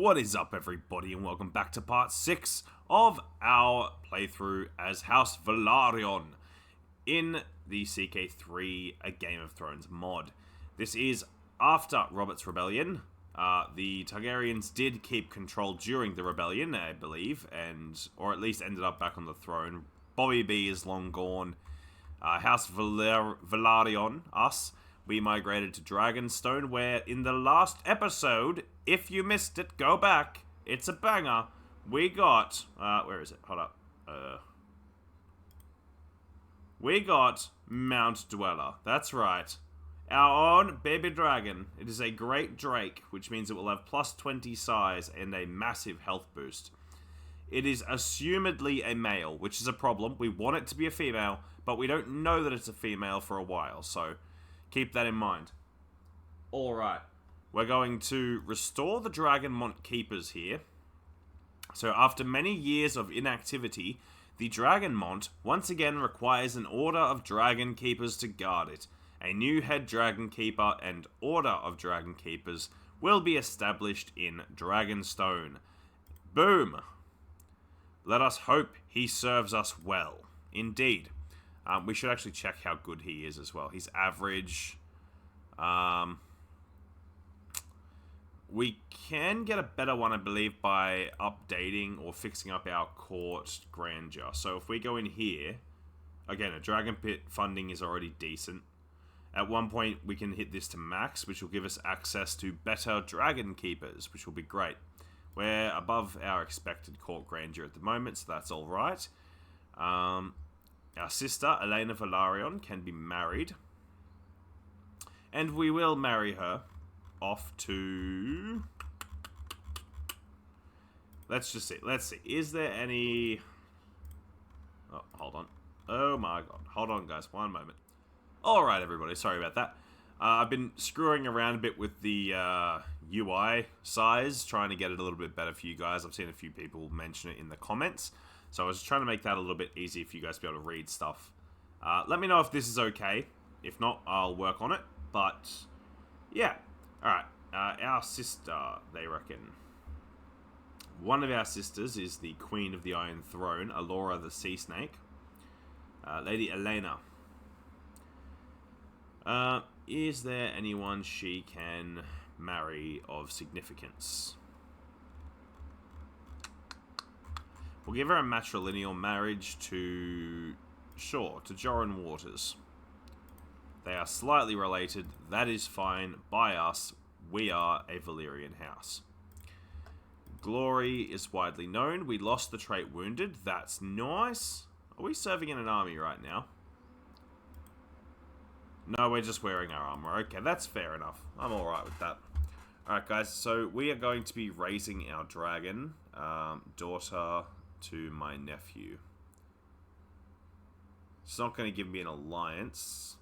What is up, everybody, and welcome back to part 6 of our playthrough as House Velaryon in the CK3 A Game of Thrones mod. This is after Robert's Rebellion. The Targaryens did keep control during the rebellion, I believe, or at least ended up back on the throne. Bobby B is long gone. House Velaryon, us, we migrated to Dragonstone, where in the last episode, if you missed it, go back. It's a banger. We got... where is it? Hold up. We got Mount Dweller. That's right. Our own baby dragon. It is a great drake, which means it will have plus 20 size and a massive health boost. It is assumedly a male, which is a problem. We want it to be a female, but we don't know that it's a female for a while, so keep that in mind. Alright. We're going to restore the Dragonmont Keepers here. So after many years of inactivity, the Dragonmont once again requires an order of Dragon Keepers to guard it. A new head Dragon Keeper and order of Dragon Keepers will be established in Dragonstone. Boom! Let us hope he serves us well. Indeed. We should actually check how good he is as well. He's average. We can get a better one, I believe, by updating or fixing up our court grandeur. So if we go in here, again, a Dragon Pit funding is already decent. At one point, we can hit this to max, which will give us access to better Dragon Keepers, which will be great. We're above our expected court grandeur at the moment, so that's alright. Our sister, Elena Velaryion, can be married. And we will marry her off to... Let's just see. Let's see. Is there any... Oh, hold on. Oh my god. Hold on, guys. One moment. Alright, everybody. Sorry about that. I've been screwing around a bit with the UI size, trying to get it a little bit better for you guys. I've seen a few people mention it in the comments. So I was trying to make that a little bit easier for you guys to be able to read stuff. Let me know if this is okay. If not, I'll work on it. But, yeah. Alright. Our sister, they reckon. One of our sisters is the Queen of the Iron Throne, Alora the Sea Snake. Lady Elena. Is there anyone she can marry of significance? We'll give her a matrilineal marriage to... Sure, to Joran Waters. They are slightly related. That is fine by us. We are a Valyrian house. Glory is widely known. We lost the trait Wounded. That's nice. Are we serving in an army right now? No, we're just wearing our armor. Okay, that's fair enough. I'm alright with that. Alright, guys. So we are going to be raising our dragon daughter to my nephew. It's not going to give me an alliance.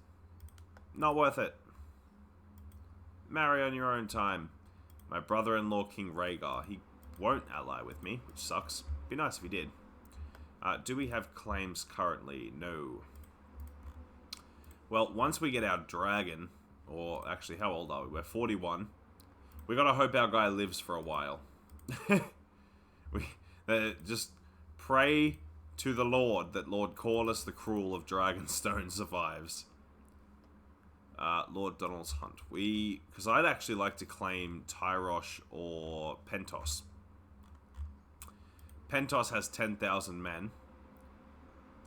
Not worth it. Marry on your own time. My brother-in-law, King Rhaegar. He won't ally with me, which sucks. Be nice if he did. Do we have claims currently? No. Well, once we get our dragon, or actually, how old are we? We're 41. We gotta hope our guy lives for a while. Just pray to the Lord that Lord Corlys the Cruel of Dragonstone survives. Lord Donald's Hunt. Because I'd actually like to claim Tyrosh or Pentos. Pentos has 10,000 men.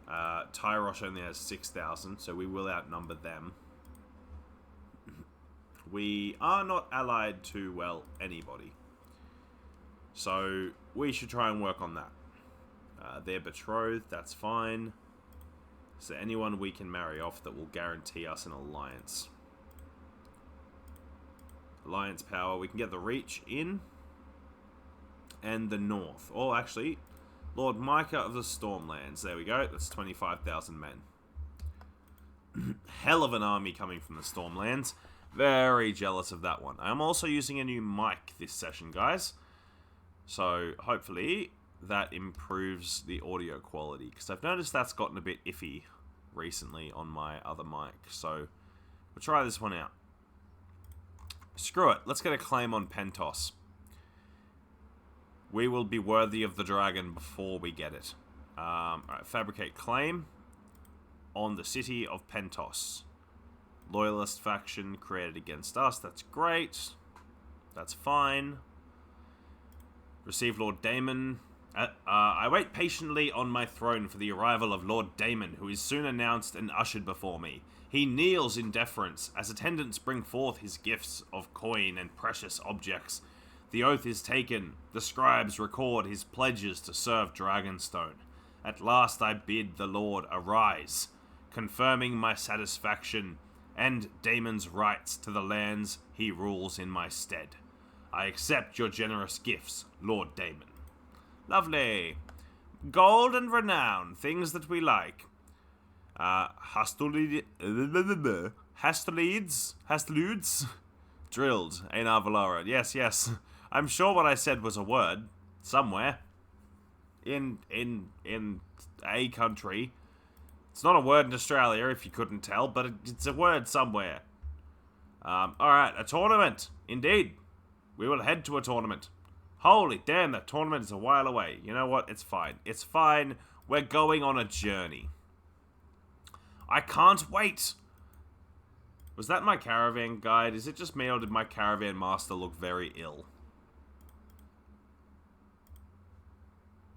Tyrosh only has 6,000, so we will outnumber them. We are not allied to, well, anybody. So we should try and work on that. They're betrothed, that's fine. Is there anyone we can marry off that will guarantee us an alliance? Alliance power. We can get the Reach in. And the North. Oh, actually, Lord Micah of the Stormlands. There we go. That's 25,000 men. Hell of an army coming from the Stormlands. Very jealous of that one. I'm also using a new mic this session, guys. So, hopefully, that improves the audio quality. Because I've noticed that's gotten a bit iffy recently on my other mic. So, we'll try this one out. Screw it. Let's get a claim on Pentos. We will be worthy of the dragon before we get it. Alright, fabricate claim on the city of Pentos. Loyalist faction created against us. That's great. That's fine. Receive Lord Daemon. I wait patiently on my throne for the arrival of Lord Daemon, who is soon announced and ushered before me. He kneels in deference as attendants bring forth his gifts of coin and precious objects. The oath is taken. The scribes record his pledges to serve Dragonstone. At last I bid the Lord arise, confirming my satisfaction and Daemon's rights to the lands he rules in my stead. I accept your generous gifts, Lord Daemon. Lovely. Gold and renown, things that we like. Hastludes? Drilled. Einar Valara. Yes, yes. I'm sure what I said was a word. Somewhere. In a country. It's not a word in Australia, if you couldn't tell, but it's a word somewhere. Alright, a tournament. Indeed. We will head to a tournament. Holy damn, that tournament is a while away. You know what? It's fine. It's fine. We're going on a journey. I can't wait. Was that my caravan guide? Is it just me, or did my caravan master look very ill?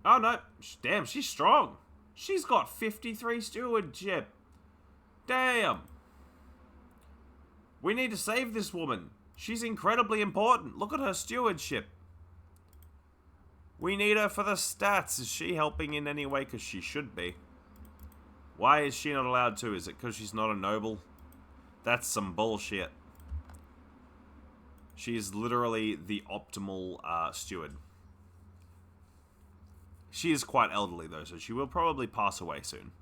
Oh, no. Damn, she's strong. She's got 53 stewardship. Damn. We need to save this woman. She's incredibly important. Look at her stewardship. We need her for the stats. Is she helping in any way? Because she should be. Why is she not allowed to? Is it because she's not a noble? That's some bullshit. She is literally the optimal steward. She is quite elderly, though, so she will probably pass away soon.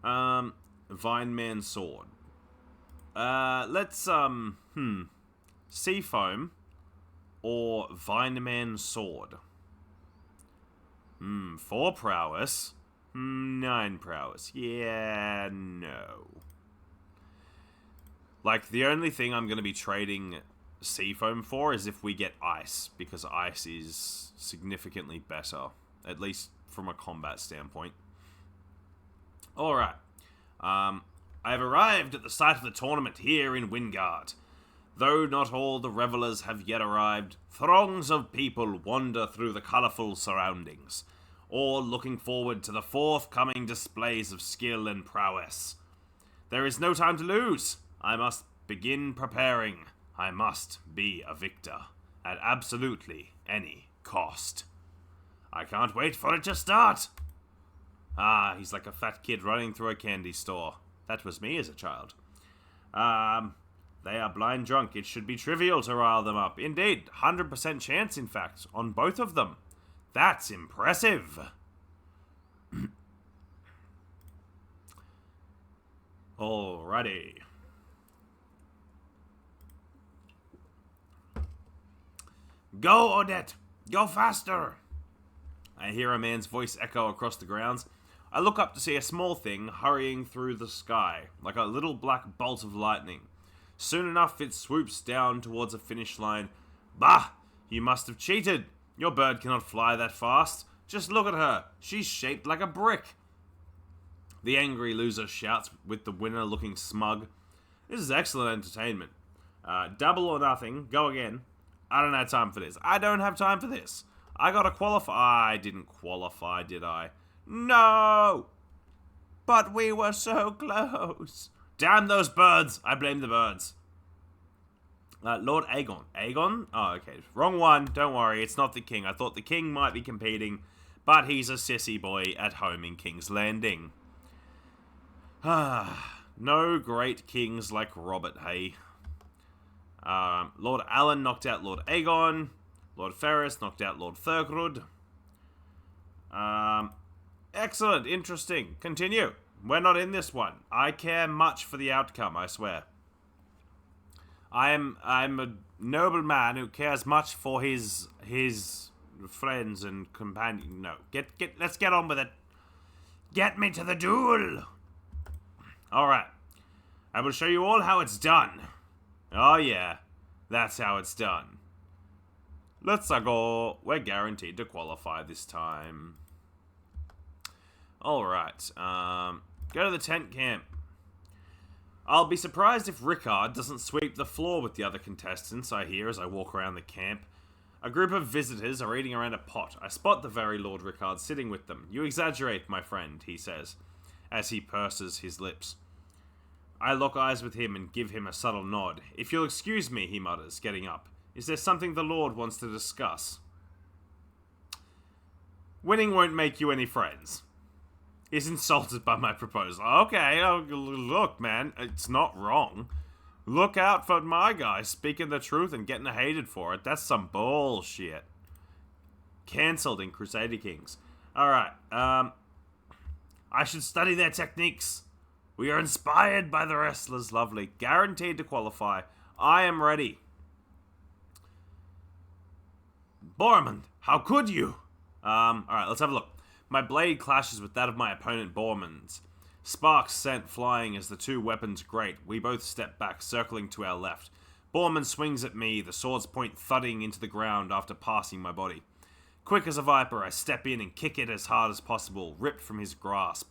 Vineman Sword. Let's, Seafoam or Vineman Sword. 4 prowess. 9 prowess. Yeah, no. Like, the only thing I'm going to be trading Seafoam for is if we get ice, because ice is significantly better, at least from a combat standpoint. Alright. I have arrived at the site of the tournament here in Wingard. Though not all the revelers have yet arrived, throngs of people wander through the colourful surroundings, all looking forward to the forthcoming displays of skill and prowess. There is no time to lose. I must begin preparing. I must be a victor, at absolutely any cost. I can't wait for it to start. Ah, he's like a fat kid running through a candy store. That was me as a child. They are blind drunk. It should be trivial to rile them up. Indeed, 100% chance, in fact, on both of them. That's impressive. Alrighty. Go, Odette! Go faster! I hear a man's voice echo across the grounds. I look up to see a small thing hurrying through the sky, like a little black bolt of lightning. Soon enough, it swoops down towards a finish line. Bah! You must have cheated! Your bird cannot fly that fast. Just look at her. She's shaped like a brick. The angry loser shouts, with the winner looking smug. This is excellent entertainment. Double or nothing. Go again. I don't have time for this. I don't have time for this. I gotta qualify. I didn't qualify, did I? No! But we were so close. Damn those birds. I blame the birds. Lord Aegon. Aegon? Oh, okay. Wrong one. Don't worry. It's not the king. I thought the king might be competing, but he's a sissy boy at home in King's Landing. No great kings like Robert, hey? Lord Alan knocked out Lord Aegon. Lord Ferris knocked out Lord Thurgrud. Excellent. Interesting. Continue. We're not in this one. I care much for the outcome, I swear. I'm a noble man who cares much for his friends and companions. No, let's get on with it. Get me to the duel. All right. I will show you all how it's done. Oh yeah, that's how it's done. Let's go. We're guaranteed to qualify this time. Alright. Go to the tent camp. I'll be surprised if Rickard doesn't sweep the floor with the other contestants, I hear as I walk around the camp. A group of visitors are eating around a pot. I spot the very Lord Rickard sitting with them. You exaggerate, my friend, he says, as he purses his lips. I lock eyes with him and give him a subtle nod. If you'll excuse me, he mutters, getting up. Is there something the Lord wants to discuss? Winning won't make you any friends. He's insulted by my proposal. Okay, look, man, it's not wrong. Look out for my guy speaking the truth and getting hated for it. That's some bullshit. Cancelled in Crusader Kings. Alright, I should study their techniques. We are inspired by the wrestlers, lovely. Guaranteed to qualify. I am ready. Bormund, how could you? Alright, let's have a look. My blade clashes with that of my opponent Bormund's. Sparks sent flying as the two weapons grate. We both step back, circling to our left. Bormund swings at me, the sword's point thudding into the ground after passing my body. Quick as a viper, I step in and kick it as hard as possible, ripped from his grasp.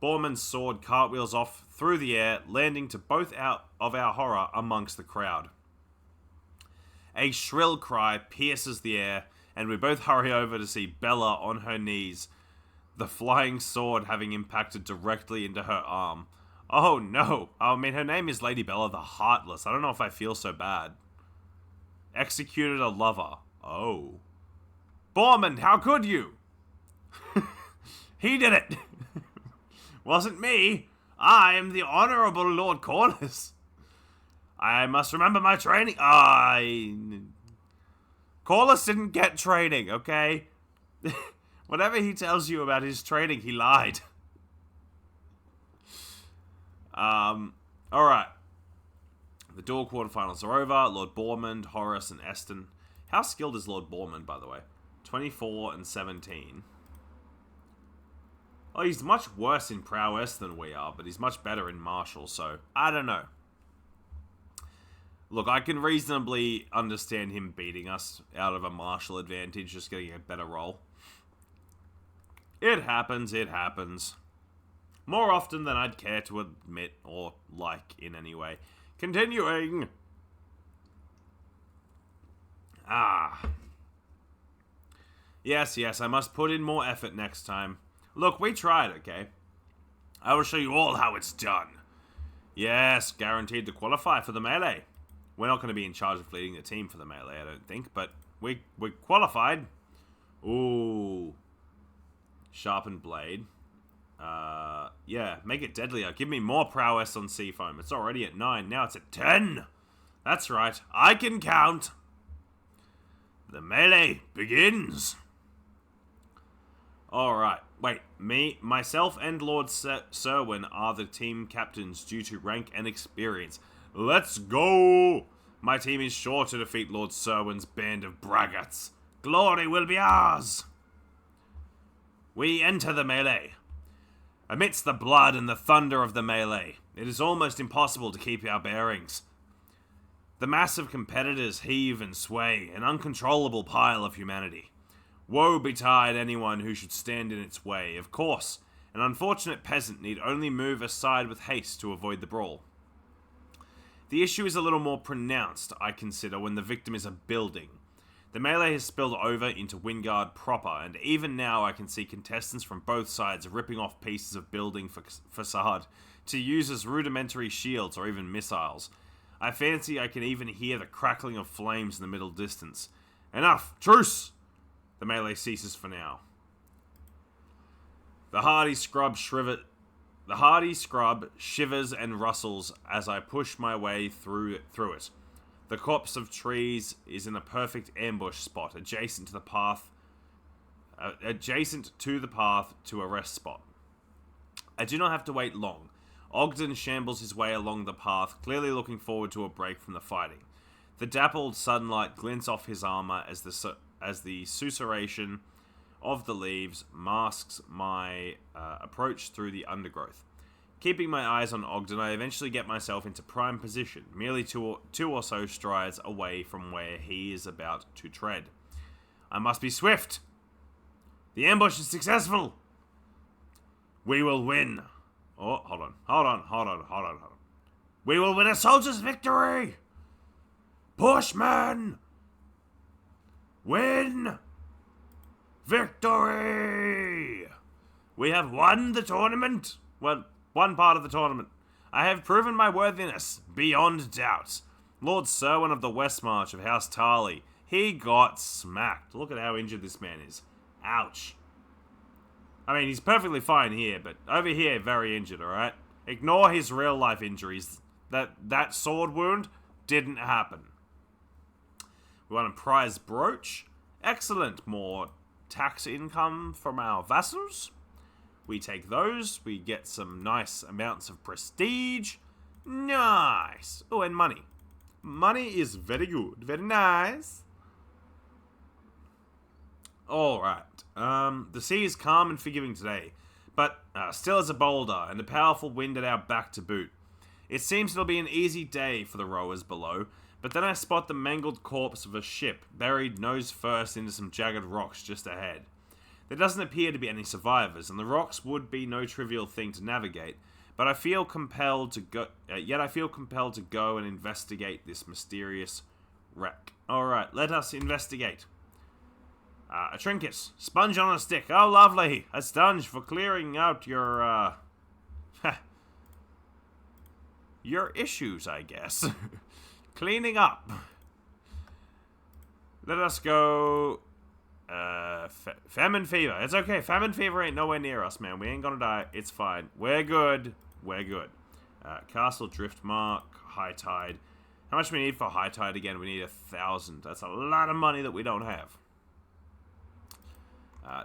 Bormund's sword cartwheels off through the air, landing to both out of our horror amongst the crowd. A shrill cry pierces the air, and we both hurry over to see Bella on her knees, the flying sword having impacted directly into her arm. Oh no! I mean, her name is Lady Bella the Heartless. I don't know if I feel so bad. Executed a lover. Oh. Bormund, how could you? He did it! Wasn't me. I am the Honourable Lord Corliss. I must remember my training. Corliss didn't get training, okay? Whatever he tells you about his training, he lied. Alright. The dual quarterfinals are over. Lord Bormund, Horace, and Eston. How skilled is Lord Bormund, by the way? 24 and 17. Oh, he's much worse in prowess than we are, but he's much better in martial, so I don't know. Look, I can reasonably understand him beating us out of a martial advantage, just getting a better roll. It happens, it happens. More often than I'd care to admit or like in any way. Continuing. Yes, I must put in more effort next time. Look, we tried, okay? I will show you all how it's done. Yes, guaranteed to qualify for the melee. We're not going to be in charge of leading the team for the melee, I don't think, but we qualified. Ooh. Sharpened blade. Yeah, make it deadlier. Give me more prowess on Seafoam. It's already at 9, now it's at 10. That's right, I can count. The melee begins. Alright, wait, myself and Lord Serwyn are the team captains due to rank and experience. Let's go! My team is sure to defeat Lord Serwyn's band of braggarts. Glory will be ours! We enter the melee. Amidst the blood and the thunder of the melee, it is almost impossible to keep our bearings. The mass of competitors heave and sway, an uncontrollable pile of humanity. Woe betide anyone who should stand in its way. Of course, an unfortunate peasant need only move aside with haste to avoid the brawl. The issue is a little more pronounced, I consider, when the victim is a building. The melee has spilled over into Wingard proper, and even now I can see contestants from both sides ripping off pieces of building facade to use as rudimentary shields or even missiles. I fancy I can even hear the crackling of flames in the middle distance. Enough! Truce! The melee ceases for now. The hardy scrub shivers and rustles as I push my way through it. The copse of trees is in a perfect ambush spot, adjacent to the path to a rest spot. I do not have to wait long. Ogden shambles his way along the path, clearly looking forward to a break from the fighting. The dappled sunlight glints off his armor as the susurration of the leaves masks my approach through the undergrowth. Keeping my eyes on Ogden, I eventually get myself into prime position, merely two or so strides away from where he is about to tread. I must be swift. The ambush is successful. We will win. Oh, hold on. We will win a soldier's victory. Push, man. Win. Victory. We have won the tournament. Well, one part of the tournament. I have proven my worthiness beyond doubt. Lord Serwyn of the Westmarch of House Tarly. He got smacked. Look at how injured this man is. Ouch. I mean, he's perfectly fine here, but over here, very injured, alright? Ignore his real-life injuries. That sword wound didn't happen. We want a prize brooch. Excellent. More tax income from our vassals. We take those. We get some nice amounts of prestige. Nice. Oh, and money. Money is very good. Very nice. Alright. The sea is calm and forgiving today, but still as a boulder, and a powerful wind at our back to boot. It seems it'll be an easy day for the rowers below, but then I spot the mangled corpse of a ship, buried nose first into some jagged rocks just ahead. There doesn't appear to be any survivors, and the rocks would be no trivial thing to navigate, but I feel compelled to go. And investigate this mysterious wreck. Alright, let us investigate. A trinket. Sponge on a stick. Oh, lovely. A sponge for clearing out your, your issues, I guess. Cleaning up. Let us go... famine fever. It's okay. Famine fever ain't nowhere near us, man. We ain't gonna die. It's fine. We're good. We're good. Castle Driftmark. High tide. How much do we need for high tide again? We need 1,000. That's a lot of money that we don't have.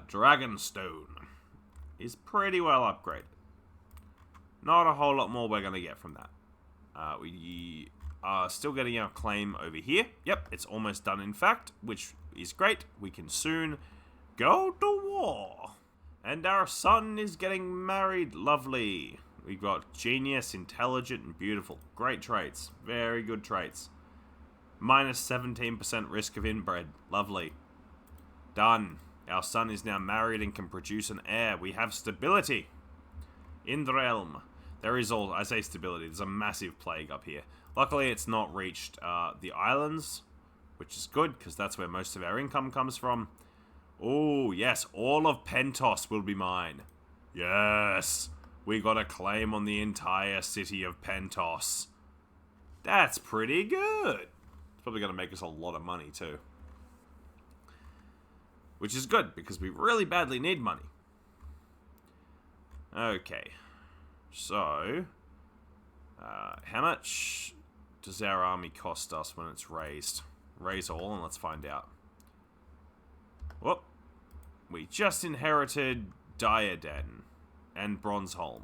Dragonstone is pretty well upgraded. Not a whole lot more we're going to get from that. We are still getting our claim over here. Yep, it's almost done in fact, which is great. We can soon go to war. And our son is getting married. Lovely. We've got genius, intelligent, and beautiful. Great traits. Very good traits. Minus 17% risk of inbred. Lovely. Done. Our son is now married and can produce an heir. We have stability in the realm. There is all, I say stability, there's a massive plague up here. Luckily, it's not reached the islands, which is good, because that's where most of our income comes from. Oh, yes, all of Pentos will be mine. Yes, we got a claim on the entire city of Pentos. That's pretty good. It's probably going to make us a lot of money, too. Which is good, because we really badly need money. Okay. So, how much does our army cost us when it's raised? Raise all, and let's find out. Whoop. We just inherited Diaden and Bronzeholm.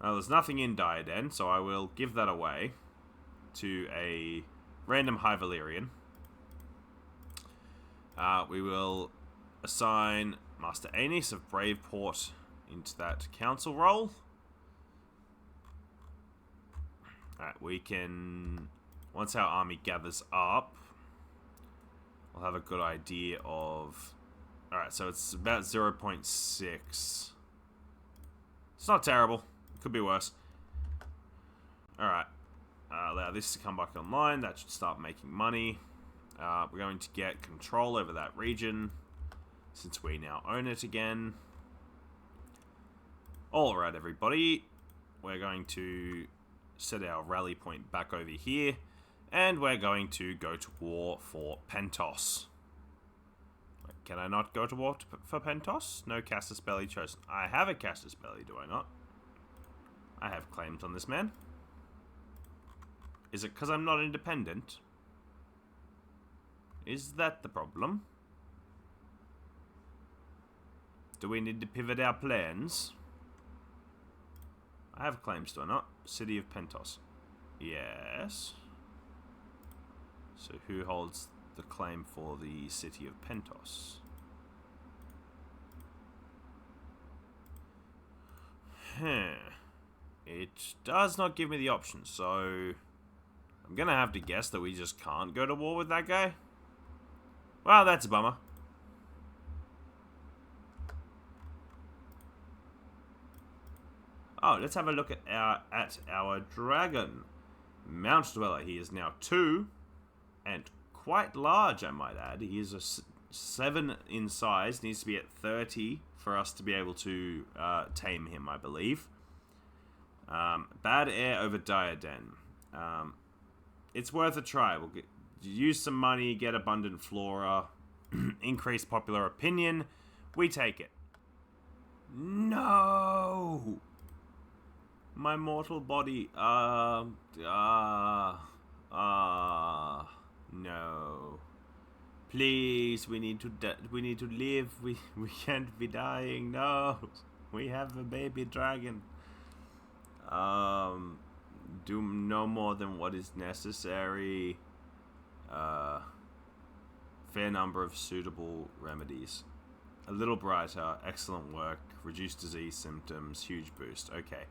Now, there's nothing in Diaden, so I will give that away to a random High Valyrian. We will assign Master Aenys of Braveport into that council role. Alright, we can... Once our army gathers up, we'll have a good idea of... Alright, so it's about 0.6. It's not terrible. It could be worse. Alright. Allow this to come back online. That should start making money. We're going to get control over that region, since we now own it again. Alright, everybody. We're going to set our rally point back over here, and we're going to go to war for Pentos. Can I not go to war for Pentos? No Casus Belli chosen. I have a Casus Belli, do I not? I have claims on this man. Is it because I'm not independent? Is that the problem? Do we need to pivot our plans? I have claims, do I not? City of Pentos. Yes. So who holds the claim for the city of Pentos? It does not give me the option, so... I'm gonna have to guess that we just can't go to war with that guy. Well, that's a bummer. Oh, let's have a look at our dragon. Mount Dweller. He is now 2, and quite large, I might add. He is a 7 in size. Needs to be at 30 for us to be able to tame him, I believe. Bad air over Diaden. It's worth a try. We'll use some money, get abundant flora, increase popular opinion. We take it. No! My mortal body. No. Please, we need to live. We can't be dying. No. We have a baby dragon. Do no more than what is necessary. Fair number of suitable remedies. A little brighter, excellent work, reduced disease symptoms, huge boost. Okay.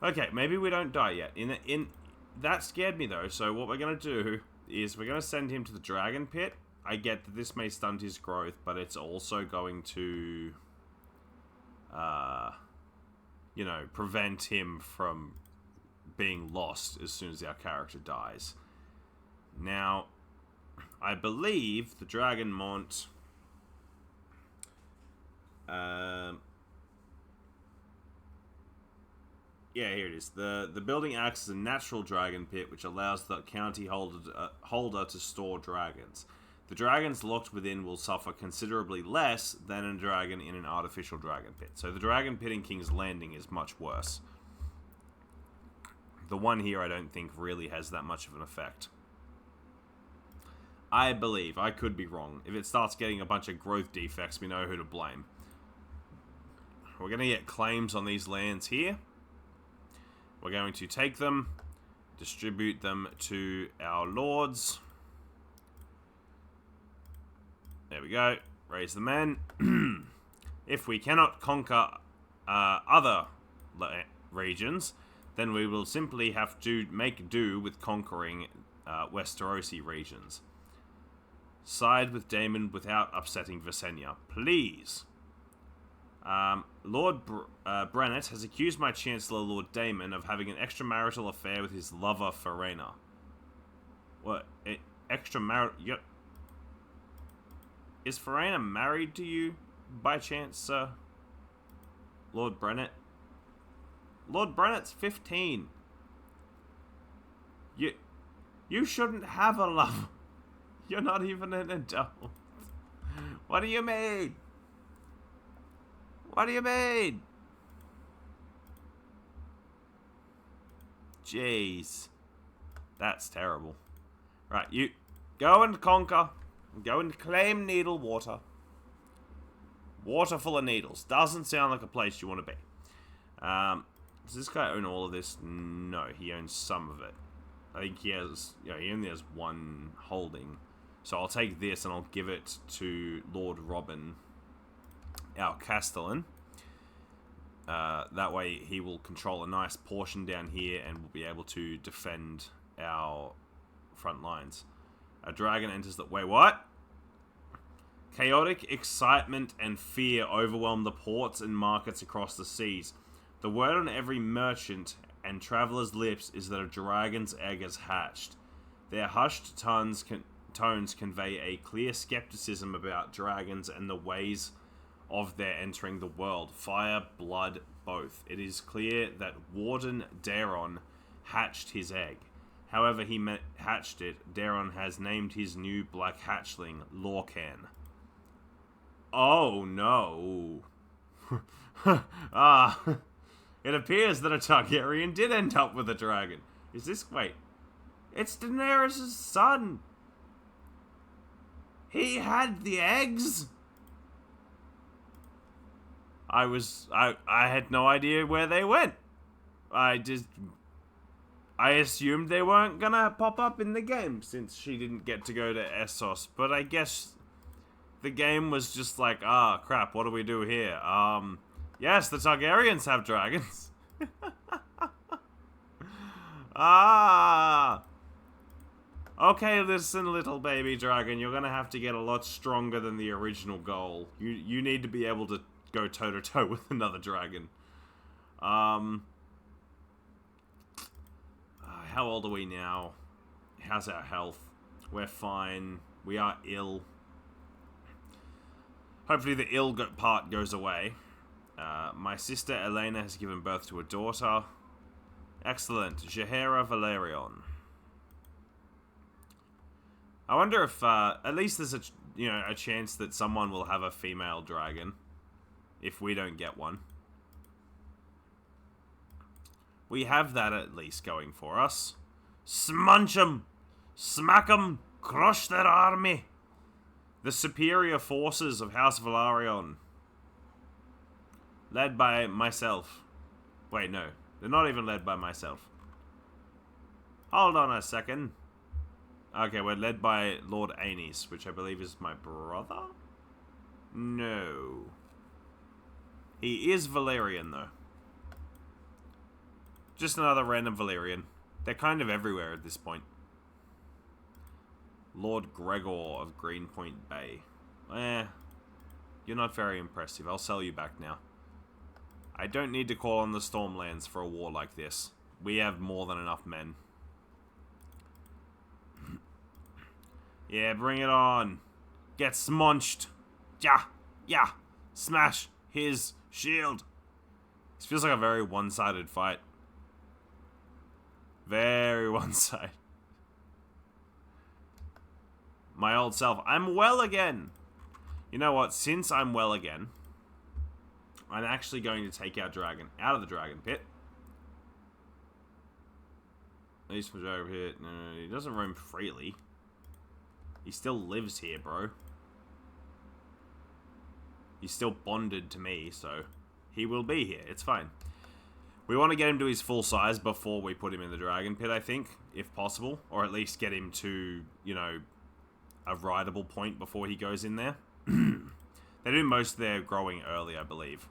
Okay, maybe we don't die yet. That scared me though, so what we're gonna do is we're gonna send him to the dragon pit. I get that this may stunt his growth, but it's also going to you know, prevent him from being lost as soon as our character dies. Now, I believe the Dragon Mont yeah, here it is. The building acts as a natural dragon pit, which allows the county holder to store dragons. The dragons locked within will suffer considerably less than a dragon in an artificial dragon pit. So the dragon pit in King's Landing is much worse. The one here I don't think really has that much of an effect. I believe. I could be wrong. If it starts getting a bunch of growth defects, we know who to blame. We're going to get claims on these lands here. We're going to take them, distribute them to our lords. There we go. Raise the men. If we cannot conquer other regions, then we will simply have to make do with conquering Westerosi regions. Side with Daemon without upsetting Visenya, please. Lord Brennett has accused my Chancellor, Lord Daemon, of having an extramarital affair with his lover, Farena. What? Extramarital? Is Farena married to you, by chance, sir? Lord Brennett? Lord Brennett's 15. You shouldn't have a lover. You're not even an adult. What do you mean? What do you mean? Jeez. That's terrible. Right, you go and conquer. Go and claim Needle Water. Water full of needles. Doesn't sound like a place you want to be. Does this guy own all of this? No, he owns some of it. I think he has, he only has one holding. So I'll take this and I'll give it to Lord Robin, our Castellan. That way he will control a nice portion down here and will be able to defend our front lines. A dragon enters the... Wait, what? Chaotic excitement and fear overwhelm the ports and markets across the seas. The word on every merchant and traveler's lips is that a dragon's egg has hatched. Their hushed tones convey a clear skepticism about dragons and the ways of their entering the world. Fire, blood, both. It is clear that Warden Daeron hatched his egg. However he hatched it, Daeron has named his new black hatchling Lorcan. Oh no. It appears that a Targaryen did end up with a dragon. Is this... Wait. It's Daenerys' son. He had the eggs? I had no idea where they went. I assumed they weren't gonna pop up in the game since she didn't get to go to Essos, but I guess the game was just like, crap, what do we do here? Yes, the Targaryens have dragons. Okay, listen, little baby dragon, you're gonna have to get a lot stronger than the original goal. You need to be able to go toe-to-toe with another dragon. How old are we now? How's our health? We're fine. We are ill. Hopefully the ill part goes away. My sister Elena has given birth to a daughter. Excellent. Jahera Velaryion. I wonder if, at least there's a chance that someone will have a female dragon. If we don't get one. We have that at least going for us. Smunch 'em! Smack 'em! Crush their army! The superior forces of House Velaryon. Led by myself. Wait, no. They're not even led by myself. Hold on a second. Okay, we're led by Lord Aenys, which I believe is my brother? No. He is Valyrian, though. Just another random Valyrian. They're kind of everywhere at this point. Lord Gregor of Greenpoint Bay. You're not very impressive. I'll sell you back now. I don't need to call on the Stormlands for a war like this. We have more than enough men. Yeah, bring it on. Get smunched. Yeah. Smash his shield. This feels like a very one-sided fight. Very one-sided. My old self. I'm well again. You know what? Since I'm well again, I'm actually going to take our dragon out of the dragon pit. He's from dragon pit. No, he doesn't roam freely. He still lives here, bro. He's still bonded to me, so he will be here. It's fine. We want to get him to his full size before we put him in the dragon pit, I think, if possible. Or at least get him to, a rideable point before he goes in there. They do most of their growing early, I believe.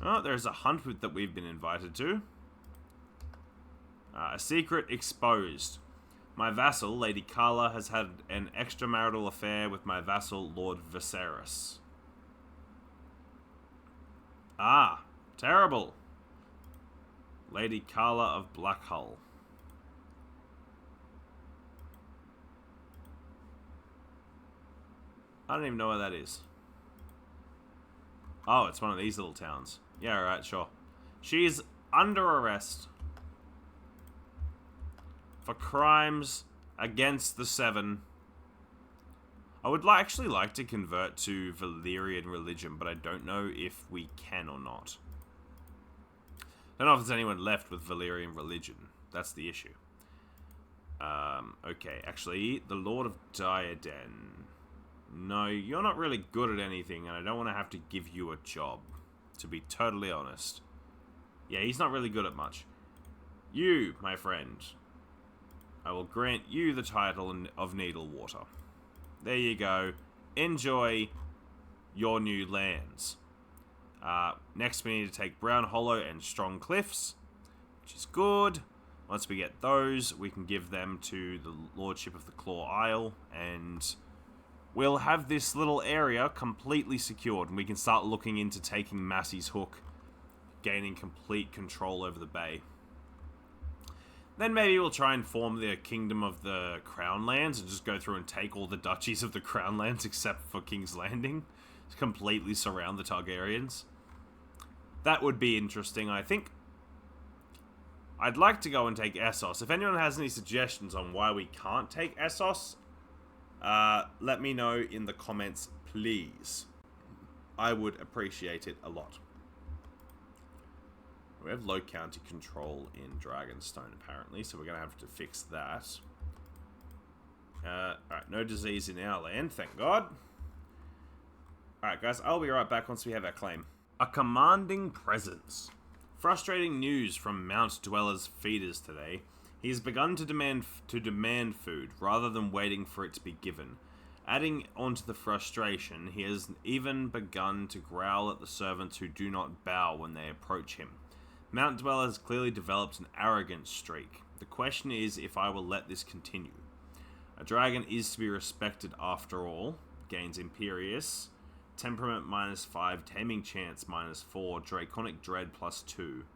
Oh, there's a hunt that we've been invited to. A secret exposed. My vassal, Lady Carla, has had an extramarital affair with my vassal, Lord Viserys. Ah, terrible. Lady Carla of Blackhull. I don't even know where that is. Oh, it's one of these little towns. Yeah, alright, sure. She's under arrest for crimes against the Seven. I would actually like to convert to Valyrian religion, but I don't know if we can or not. I don't know if there's anyone left with Valyrian religion. That's the issue. Okay, actually, the Lord of Diaden. No, you're not really good at anything, and I don't want to have to give you a job, to be totally honest. Yeah, he's not really good at much. You, my friend, I will grant you the title of Needlewater. There you go. Enjoy your new lands. Next we need to take Brown Hollow and Strong Cliffs, which is good. Once we get those, we can give them to the Lordship of the Claw Isle, and we'll have this little area completely secured, and we can start looking into taking Massey's Hook, gaining complete control over the bay. Then maybe we'll try and form the Kingdom of the Crown Lands and just go through and take all the duchies of the Crown Lands except for King's Landing. Just completely surround the Targaryens. That would be interesting, I think. I'd like to go and take Essos. If anyone has any suggestions on why we can't take Essos, let me know in the comments, please. I would appreciate it a lot. We have low county control in Dragonstone, apparently, so we're going to have to fix that. Alright, no disease in our land, thank God. Alright, guys, I'll be right back once we have our claim. A commanding presence. Frustrating news from Mount Dweller's feeders today. He has begun to demand food, rather than waiting for it to be given. Adding onto the frustration, he has even begun to growl at the servants who do not bow when they approach him. Mount Dweller has clearly developed an arrogant streak. The question is if I will let this continue. A dragon is to be respected after all. Gains Imperious. Temperament -5. Taming Chance -4. Draconic Dread +2.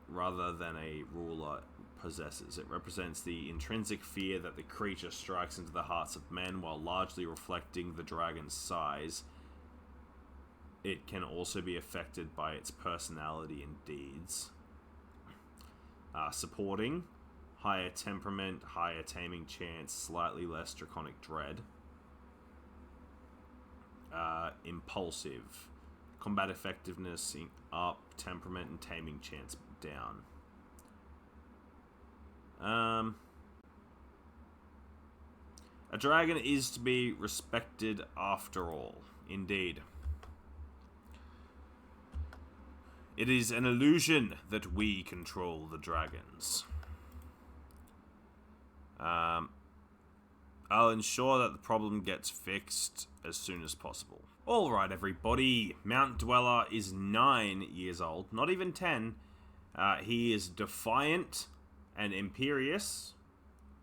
Rather than a ruler possesses. It represents the intrinsic fear that the creature strikes into the hearts of men while largely reflecting the dragon's size. It can also be affected by its personality and deeds. Supporting. Higher temperament, higher taming chance, slightly less draconic dread. Impulsive. Combat effectiveness up, temperament and taming chance down. A dragon is to be respected after all. Indeed. It is an illusion that we control the dragons. I'll ensure that the problem gets fixed as soon as possible. Alright everybody, Mount Dweller is 9 years old, not even 10. He is defiant and imperious,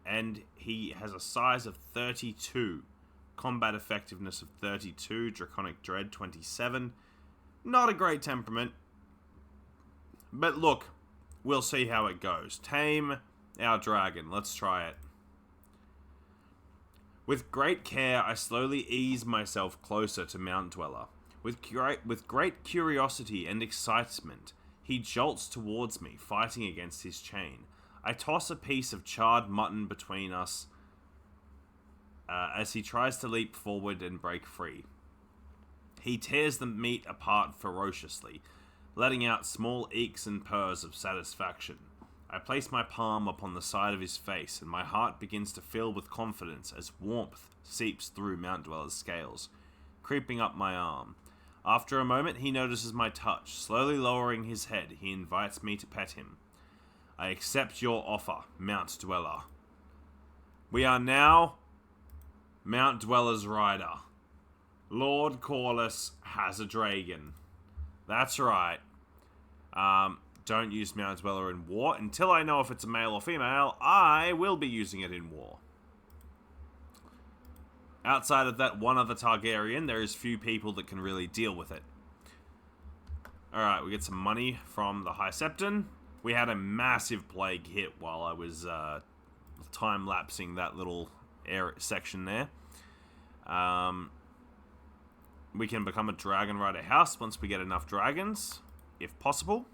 and he has a size of 32. Combat effectiveness of 32, Draconic Dread 27. Not a great temperament. But look, we'll see how it goes. Tame our dragon. Let's try it. With great care, I slowly ease myself closer to Mount Dweller. With great curiosity and excitement, he jolts towards me, fighting against his chain. I toss a piece of charred mutton between us as he tries to leap forward and break free. He tears the meat apart ferociously, letting out small eeks and purrs of satisfaction. I place my palm upon the side of his face, and my heart begins to fill with confidence as warmth seeps through Mount Dweller's scales, creeping up my arm. After a moment, he notices my touch. Slowly lowering his head, he invites me to pet him. I accept your offer, Mount Dweller. We are now Mount Dweller's rider. Lord Corlys has a dragon. That's right. Don't use Mount Dweller in war. Until I know if it's a male or female, I will be using it in war. Outside of that one other Targaryen, there is few people that can really deal with it. Alright, we get some money from the High Septon. We had a massive plague hit while I was time-lapsing that little section there. We can become a Dragon Rider house once we get enough dragons, if possible.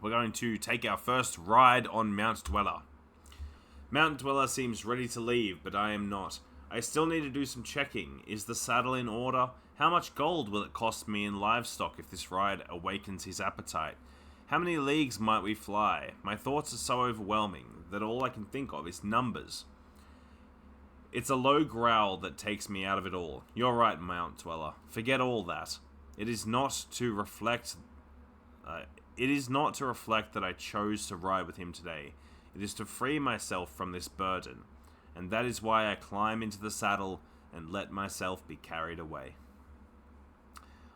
We're going to take our first ride on Mount Dweller. Mount Dweller seems ready to leave, but I am not. I still need to do some checking. Is the saddle in order? How much gold will it cost me in livestock if this ride awakens his appetite? How many leagues might we fly? My thoughts are so overwhelming that all I can think of is numbers. It's a low growl that takes me out of it all. You're right, Mount Dweller. Forget all that. It is not to reflect that I chose to ride with him today. It is to free myself from this burden. And that is why I climb into the saddle and let myself be carried away.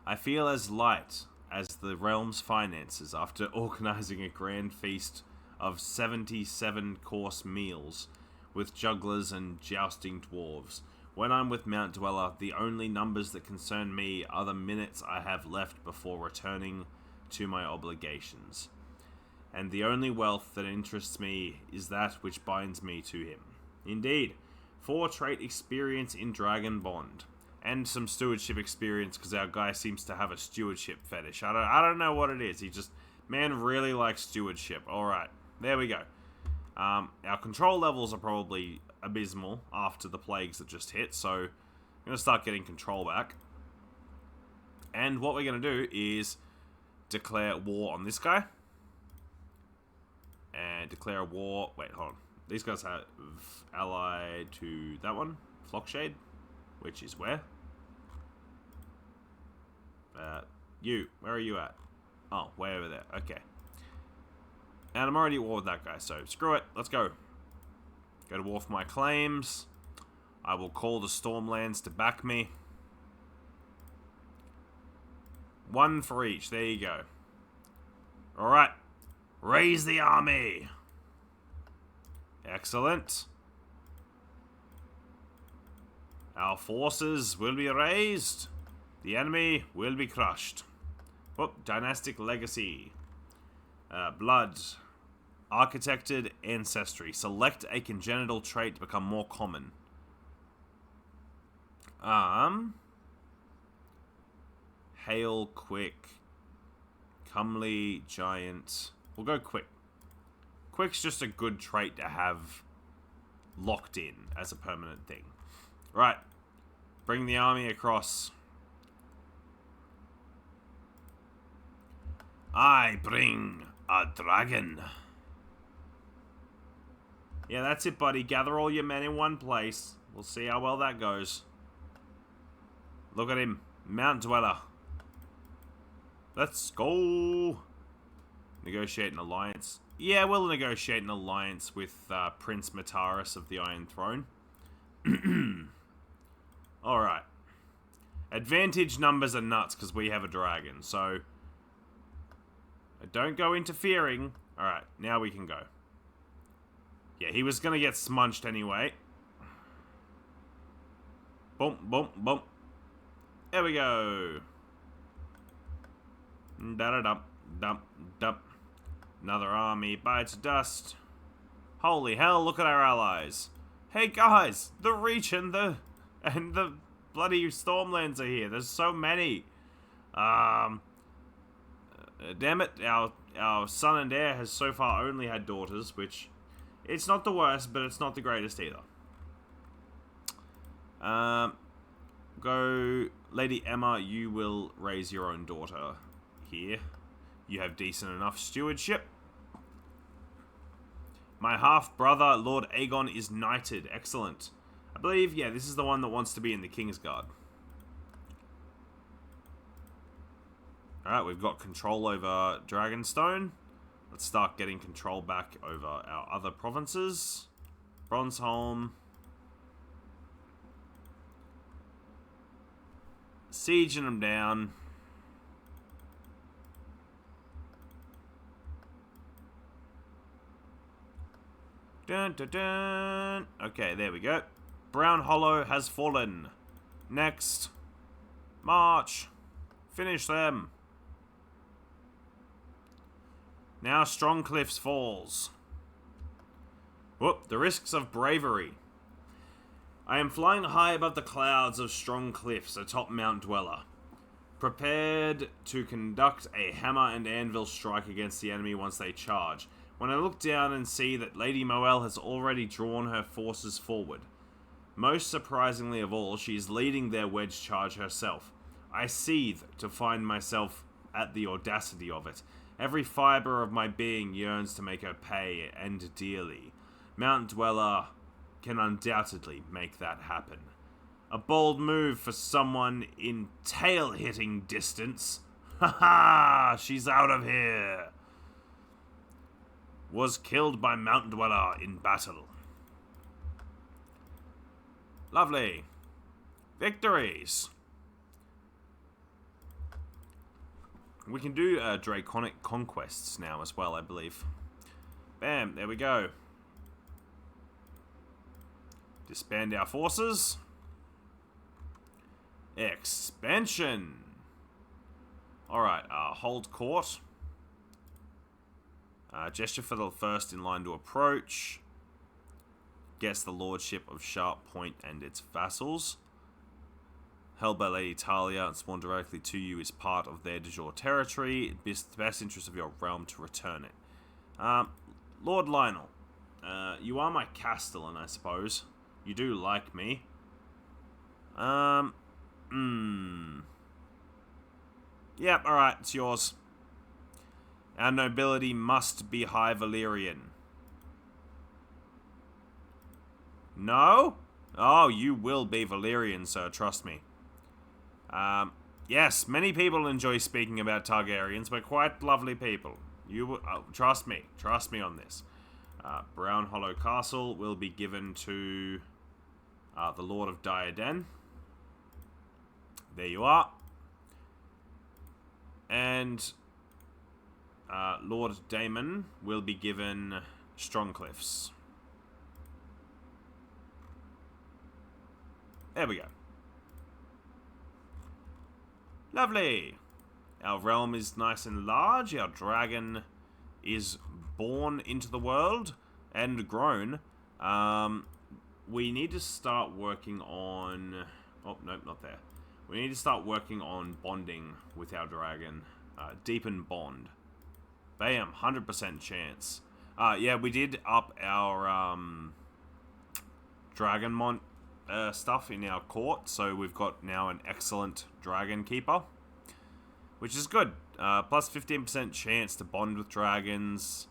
I feel as light as the realm's finances after organizing a grand feast of 77 course meals with jugglers and jousting dwarves. When I'm with Mount Dweller, the only numbers that concern me are the minutes I have left before returning to my obligations. And the only wealth that interests me is that which binds me to him. Indeed, 4 trait experience in Dragon Bond. And some stewardship experience, because our guy seems to have a stewardship fetish. I don't know what it is. He just, man really likes stewardship. Alright, there we go. Our control levels are probably abysmal after the plagues that just hit, so I'm going to start getting control back. And what we're going to do is declare war on this guy. And declare a war. Wait, hold on. These guys have allied to that one, Flockshade, which is where? Where are you at? Oh, way over there. Okay. And I'm already at war with that guy, so screw it. Let's go. Go to war for my claims. I will call the Stormlands to back me. One for each. There you go. Alright. Raise the army. Excellent. Our forces will be raised. The enemy will be crushed. Whoop. Dynastic legacy. Blood. Architected ancestry. Select a congenital trait to become more common. Hail, quick. Comely, giant. We'll go quick. Quick's just a good trait to have locked in as a permanent thing. Right. Bring the army across. I bring a dragon. Yeah, that's it, buddy. Gather all your men in one place. We'll see how well that goes. Look at him. Mount Dweller. Let's go. Negotiate an alliance. Yeah, we'll negotiate an alliance with Prince Mataris of the Iron Throne. Alright. Advantage numbers are nuts because we have a dragon, so... don't go interfering. Alright, now we can go. Yeah, he was going to get smunched anyway. Boom, boom, boom. There we go. Da-da-dump, dump, dump. Another army bites dust. Holy hell, look at our allies. Hey guys, the Reach and the bloody Stormlands are here. There's so many. Damn it, our son and heir has so far only had daughters, which... it's not the worst, but it's not the greatest either. Go... Lady Emma, you will raise your own daughter here. You have decent enough stewardship. My half-brother, Lord Aegon, is knighted. Excellent. I believe, yeah, this is the one that wants to be in the Kingsguard. Alright, we've got control over Dragonstone. Let's start getting control back over our other provinces. Bronzeholm. Sieging them down. Dun, dun, dun. Okay, there we go. Brown Hollow has fallen. Next. March. Finish them. Now Strong Cliffs falls. Whoop, the risks of bravery. I am flying high above the clouds of Strong Cliffs atop Mount Dweller, prepared to conduct a hammer and anvil strike against the enemy once they charge. When I look down and see that Lady Moelle has already drawn her forces forward. Most surprisingly of all, she is leading their wedge charge herself. I seethe to find myself at the audacity of it. Every fibre of my being yearns to make her pay, and dearly. Mount Dweller can undoubtedly make that happen. A bold move for someone in tail-hitting distance. Ha ha! She's out of here! Was killed by Mount Dweller in battle. Lovely. Victories! We can do draconic conquests now as well, I believe. Bam, there we go. Disband our forces. Expansion. Alright, hold court. Gesture for the first in line to approach. Gets the lordship of Sharp Point and its vassals. Held by Lady Talia and sworn directly to you is part of their de jure territory. It's the best interest of your realm to return it. Lord Lionel, you are my castellan, I suppose. You do like me. Yep, alright, it's yours. Our nobility must be high Valyrian. No? Oh, you will be Valyrian, sir, trust me. Yes, many people enjoy speaking about Targaryens. We're quite lovely people. You trust me on this. Brown Hollow Castle will be given to the Lord of Diaden. There you are. And Lord Daemon will be given Strong Cliffs. There we go. Lovely. Our realm is nice and large. Our dragon is born into the world and grown. We need to start working on... Oh, nope, not there. We need to start working on bonding with our dragon. Deepen bond. Bam, 100% chance. Yeah, we did up our Dragonmont stuff in our court, so we've got now an excellent dragon keeper, which is good. Plus 15% chance to bond with dragons,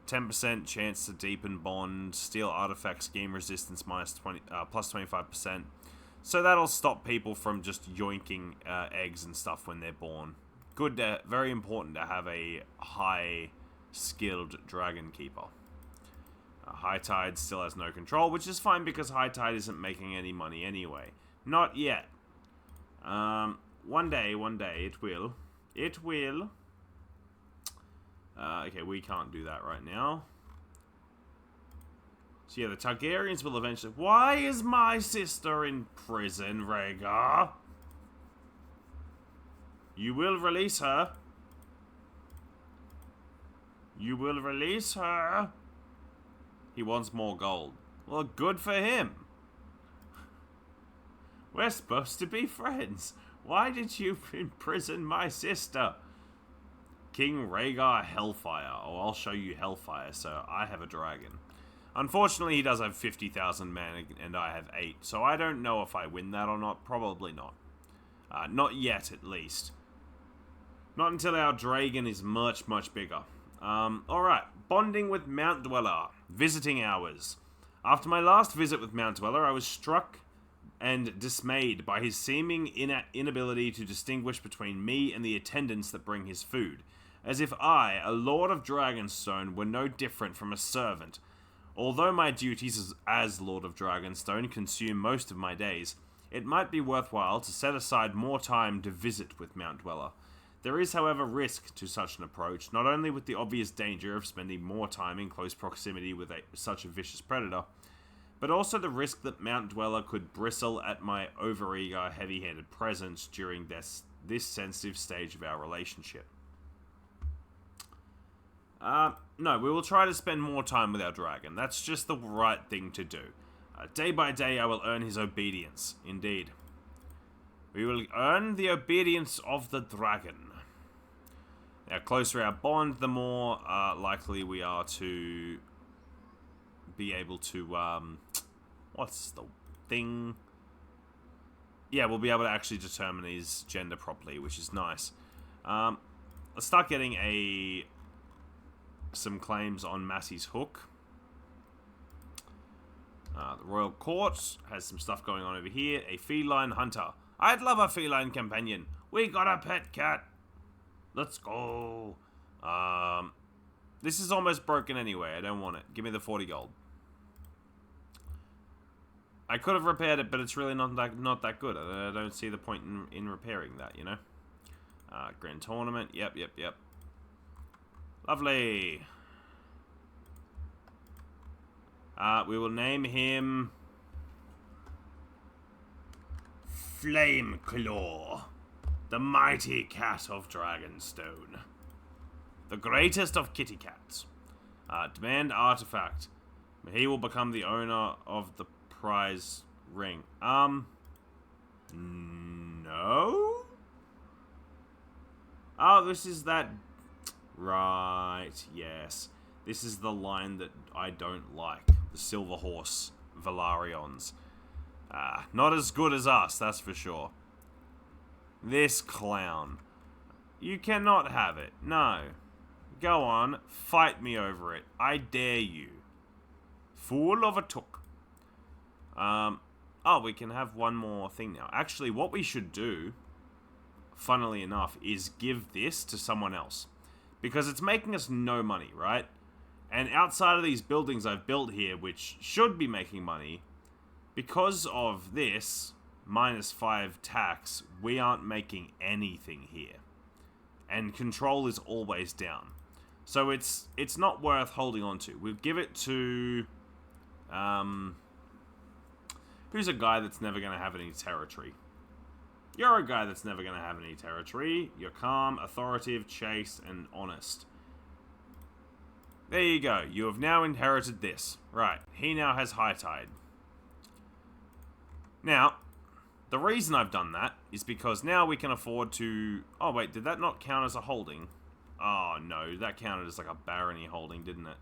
10% chance to deepen bond, steal artifact scheme resistance plus 25%. So that'll stop people from just yoinking eggs and stuff when they're born. Good, very important to have a high-skilled dragon keeper. High Tide still has no control, which is fine because High Tide isn't making any money anyway. Not yet. One day, it will. It will. Okay, we can't do that right now. So yeah, the Targaryens will eventually... Why is my sister in prison, Rhaegar? You will release her. You will release her. He wants more gold. Well, good for him. We're supposed to be friends. Why did you imprison my sister? King Rhaegar Hellfire. Oh, I'll show you Hellfire, so I have a dragon. Unfortunately, he does have 50,000 men, and I have 8. So I don't know if I win that or not. Probably not. Not yet, at least. Not until our dragon is much, much bigger. Alright. Bonding with Mount Dweller. Visiting hours. After my last visit with Mount Dweller, I was struck and dismayed by his seeming inability to distinguish between me and the attendants that bring his food. As if I, a Lord of Dragonstone, were no different from a servant. Although my duties as Lord of Dragonstone consume most of my days, it might be worthwhile to set aside more time to visit with Mount Dweller. There is, however, risk to such an approach, not only with the obvious danger of spending more time in close proximity with such a vicious predator, but also the risk that Mount Dweller could bristle at my overeager, heavy-handed presence during this sensitive stage of our relationship. No, we will try to spend more time with our dragon. That's just the right thing to do. Day by day I will earn his obedience, indeed. We will earn the obedience of the dragon. The closer our bond, the more likely we are to be able to, what's the thing? Yeah, we'll be able to actually determine his gender properly, which is nice. Let's start getting some claims on Massey's Hook. The Royal Court has some stuff going on over here. A feline hunter. I'd love a feline companion. We got a pet cat. Let's go. This is almost broken anyway. I don't want it. Give me the 40 gold. I could have repaired it, but it's really not that good. I don't see the point in repairing that, you know? Grand Tournament. Yep. Lovely. We will name him Flameclaw, the mighty cat of Dragonstone. The greatest of kitty cats. Demand artifact. He will become the owner of the prize ring. No? Oh, this is that... Right, yes. This is the line that I don't like. The Silver Horse Velaryons. Not as good as us, that's for sure. This clown. You cannot have it. No. Go on, fight me over it. I dare you. Fool of a took. Oh, we can have one more thing now. Actually, what we should do, funnily enough, is give this to someone else. Because it's making us no money, right? And outside of these buildings I've built here, which should be making money, because of this, -5 tax, we aren't making anything here. and control is always down. So it's not worth holding on to. We'll give it to... who's a guy that's never going to have any territory? You're a guy that's never going to have any territory. You're calm, authoritative, chaste, and honest. There you go. You have now inherited this. Right. He now has High Tide. Now, the reason I've done that is because now we can afford to... Oh, wait. Did that not count as a holding? Oh, no. That counted as like a barony holding, didn't it?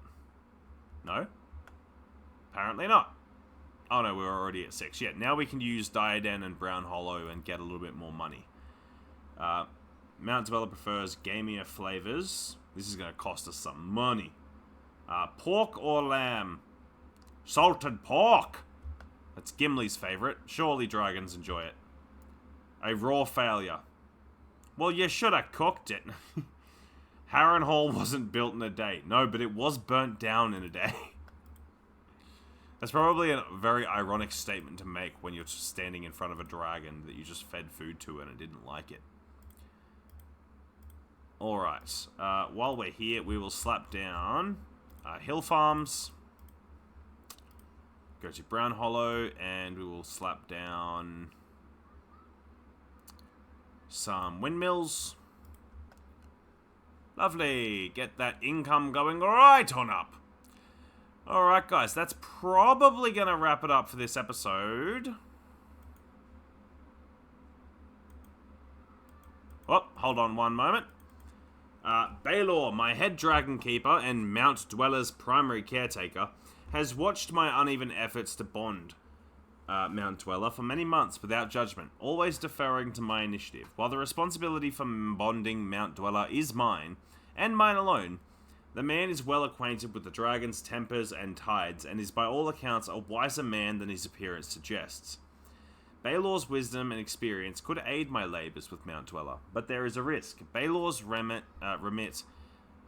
No? Apparently not. Oh, no. We were already at 6. Yeah, now we can use Diaden and Brown Hollow and get a little bit more money. Mount Dweller prefers gamier flavors. This is going to cost us some money. Pork or lamb? Salted pork! That's Gimli's favourite. Surely dragons enjoy it. A raw failure. Well, you should have cooked it. Harrenhal wasn't built in a day. No, but it was burnt down in a day. That's probably a very ironic statement to make when you're standing in front of a dragon that you just fed food to and it didn't like it. Alright. While we're here, we will slap down... Hill Farms, go to Brown Hollow, and we will slap down some windmills. Lovely. Get that income going right on up. Alright, guys, that's probably going to wrap it up for this episode. Oh, hold on one moment. Baelor, my head dragon keeper and Mount Dweller's primary caretaker, has watched my uneven efforts to bond Mount Dweller for many months without judgment, always deferring to my initiative. While the responsibility for bonding Mount Dweller is mine, and mine alone, the man is well acquainted with the dragon's tempers and tides, and is by all accounts a wiser man than his appearance suggests. Baelor's wisdom and experience could aid my labours with Mount Dweller, but there is a risk. Baelor's remit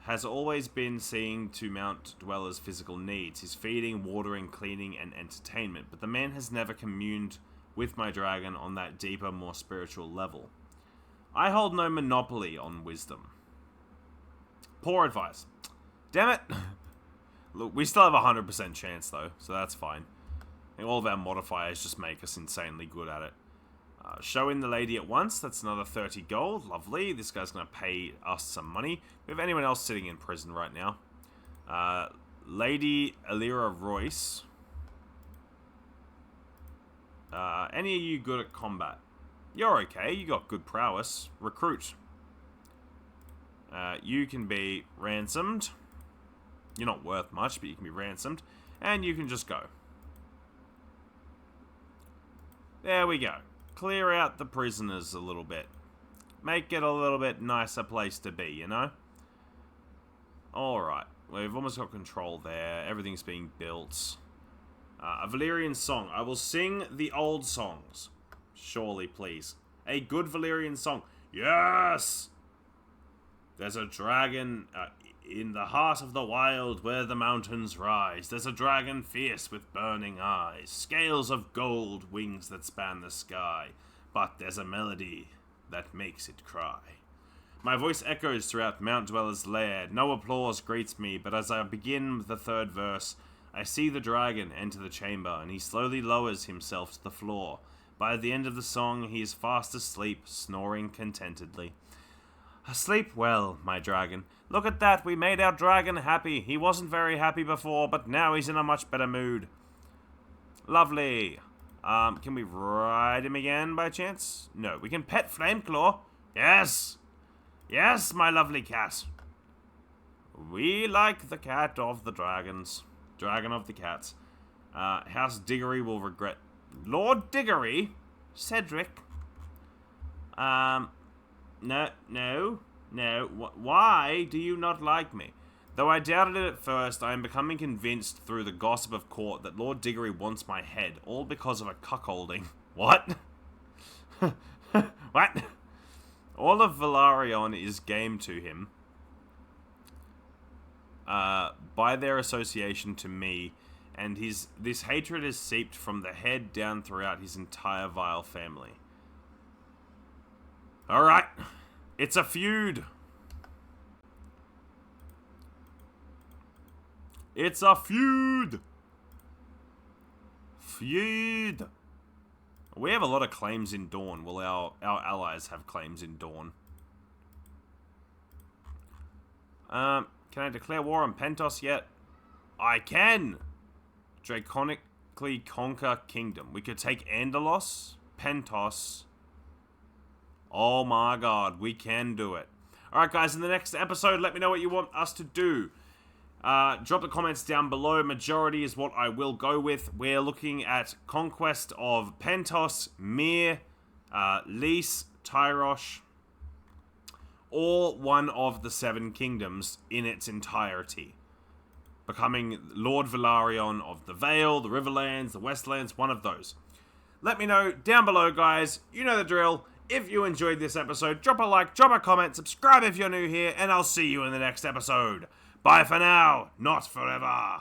has always been seeing to Mount Dweller's physical needs, his feeding, watering, cleaning, and entertainment, but the man has never communed with my dragon on that deeper, more spiritual level. I hold no monopoly on wisdom. Poor advice. Damn it! Look, we still have a 100% chance, though, so that's fine. I think all of our modifiers just make us insanely good at it. Show in the lady at once. That's another 30 gold. Lovely. This guy's going to pay us some money. We have anyone else sitting in prison right now? Lady Alira Royce. Any of you good at combat? You're okay. You got good prowess. Recruit. You can be ransomed. You're not worth much, but you can be ransomed. And you can just go. There we go. Clear out the prisoners a little bit. Make it a little bit nicer place to be, you know? Alright. We've almost got control there. Everything's being built. A Valyrian song. I will sing the old songs. Surely, please. A good Valyrian song. Yes! There's a dragon in the heart of the wild where the mountains rise. There's a dragon fierce with burning eyes, scales of gold, wings that span the sky. But there's a melody that makes it cry. My voice echoes throughout Mount Dweller's lair. No applause greets me, but as I begin the third verse, I see the dragon enter the chamber, and he slowly lowers himself to the floor. By the end of the song, he is fast asleep, snoring contentedly. Sleep well, my dragon. Look at that, we made our dragon happy. He wasn't very happy before, but now he's in a much better mood. Lovely. Can we ride him again by chance? No, we can pet Flameclaw. Yes. Yes, my lovely cat. We like the cat of the dragons. Dragon of the cats. House Diggory will regret... Lord Diggory? Cedric? No. Why do you not like me? Though I doubted it at first, I am becoming convinced through the gossip of court that Lord Diggory wants my head, all because of a cuckolding. What? What? All of Velaryon is game to him. By their association to me, and this hatred is seeped from the head down throughout his entire vile family. Alright, it's a feud. It's a feud. Feud. We have a lot of claims in Dawn. Will our allies have claims in Dawn? Can I declare war on Pentos yet? I can! Draconically conquer kingdom. We could take Andalos, Pentos. Oh my god, we can do it. Alright guys, in the next episode, let me know what you want us to do. Drop the comments down below. Majority is what I will go with. We're looking at conquest of Pentos, Mir, Lys, Tyrosh, or one of the 7 kingdoms in its entirety. Becoming Lord Velaryon of the Vale, the Riverlands, the Westlands, one of those. Let me know down below, guys. You know the drill. If you enjoyed this episode, drop a like, drop a comment, subscribe if you're new here, and I'll see you in the next episode. Bye for now, not forever.